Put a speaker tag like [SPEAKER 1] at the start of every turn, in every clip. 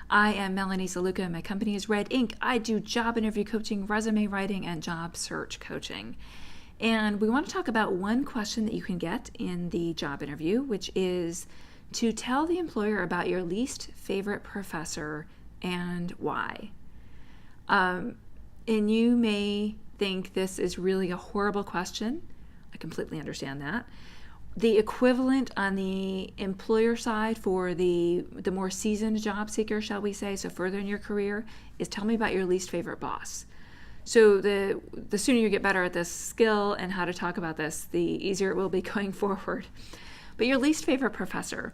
[SPEAKER 1] I am Melanie Zaluka. My company is Red Ink. I do job interview coaching, resume writing, and job search coaching. And we want to talk about one question that you can get in the job interview, which is to tell the employer about your least favorite professor and why. And you may think this is really a horrible question. I completely understand that. The equivalent on the employer side for the more seasoned job seeker, shall we say, so further in your career, is tell me about your least favorite boss. So the sooner you get better at this skill and how to talk about this, the easier it will be going forward. But your least favorite professor.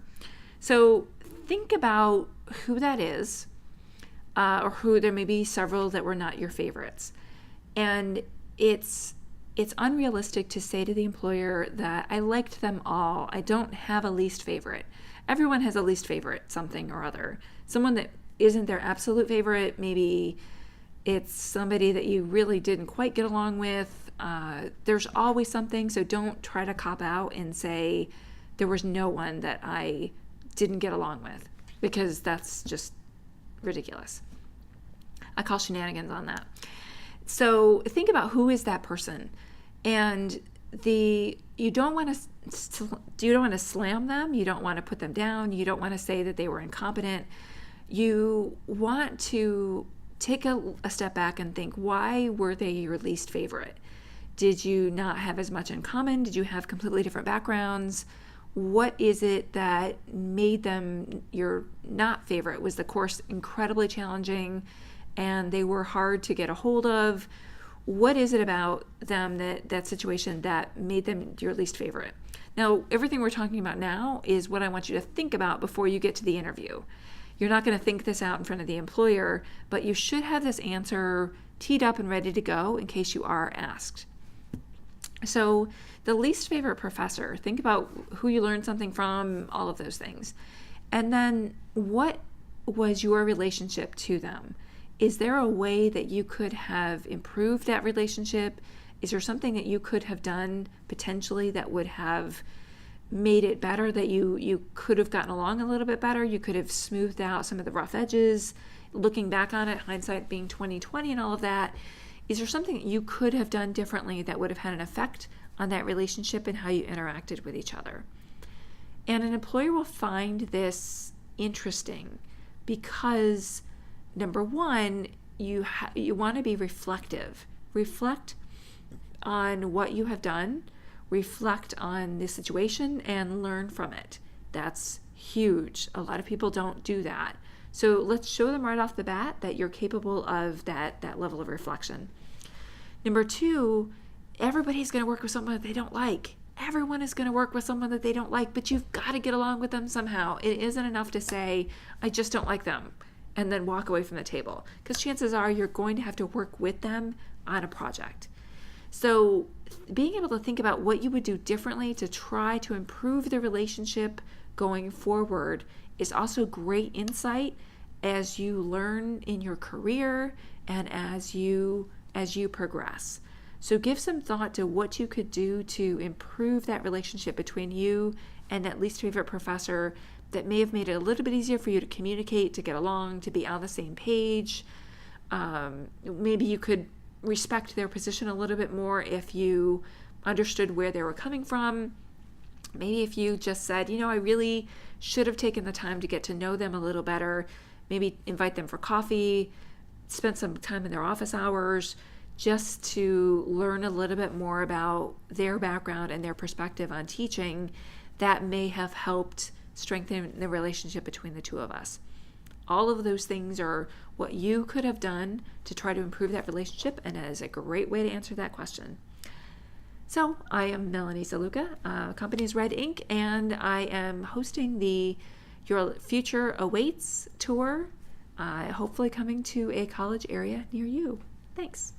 [SPEAKER 1] So think about who that is, or who there may be several that were not your favorites. And it's unrealistic to say to the employer that I liked them all. I don't have a least favorite. Everyone has a least favorite, something or other. Someone that isn't their absolute favorite, maybe it's somebody that you really didn't quite get along with. There's always something, so don't try to cop out and say there was no one that I didn't get along with, because that's just ridiculous. I call shenanigans on that. So think about who is that person, and you don't want to slam them. You don't want to put them down. You don't want to say that they were incompetent. You want to take a step back and think, why were they your least favorite? Did you not have as much in common? Did you have completely different backgrounds? What is it that made them your not favorite? Was the course incredibly challenging and they were hard to get a hold of? What is it about them, that situation, that made them your least favorite? Now, everything we're talking about now is what I want you to think about before you get to the interview. You're not going to think this out in front of the employer, but you should have this answer teed up and ready to go in case you are asked. So the least favorite professor, think about who you learned something from, all of those things. And then what was your relationship to them? Is there a way that you could have improved that relationship? Is there something that you could have done potentially that would have made it better, that you could have gotten along a little bit better? You could have smoothed out some of the rough edges. Looking back on it, hindsight being 20/20 and all of that, is there something that you could have done differently that would have had an effect on that relationship and how you interacted with each other? And an employer will find this interesting because, number one, you want to be reflective. Reflect on what you have done, reflect on the situation, and learn from it. That's huge. A lot of people don't do that. So let's show them right off the bat that you're capable of that level of reflection. Number two, everybody's going to work with someone that they don't like. Everyone is going to work with someone that they don't like, but you've got to get along with them somehow. It isn't enough to say, I just don't like them, and then walk away from the table, because chances are you're going to have to work with them on a project. So being able to think about what you would do differently to try to improve the relationship going forward is also great insight as you learn in your career and as you progress. So give some thought to what you could do to improve that relationship between you and that least favorite professor that may have made it a little bit easier for you to communicate, to get along, to be on the same page. Maybe you could respect their position a little bit more if you understood where they were coming from. Maybe if you just said, I really should have taken the time to get to know them a little better. Maybe invite them for coffee, spend some time in their office hours, just to learn a little bit more about their background and their perspective on teaching. That may have helped strengthen the relationship between the two of us. All of those things are what you could have done to try to improve that relationship, and it is a great way to answer that question. So I am Melanie Zaluka, company is Red Ink, and I am hosting the Your Future Awaits tour, hopefully coming to a college area near you. Thanks.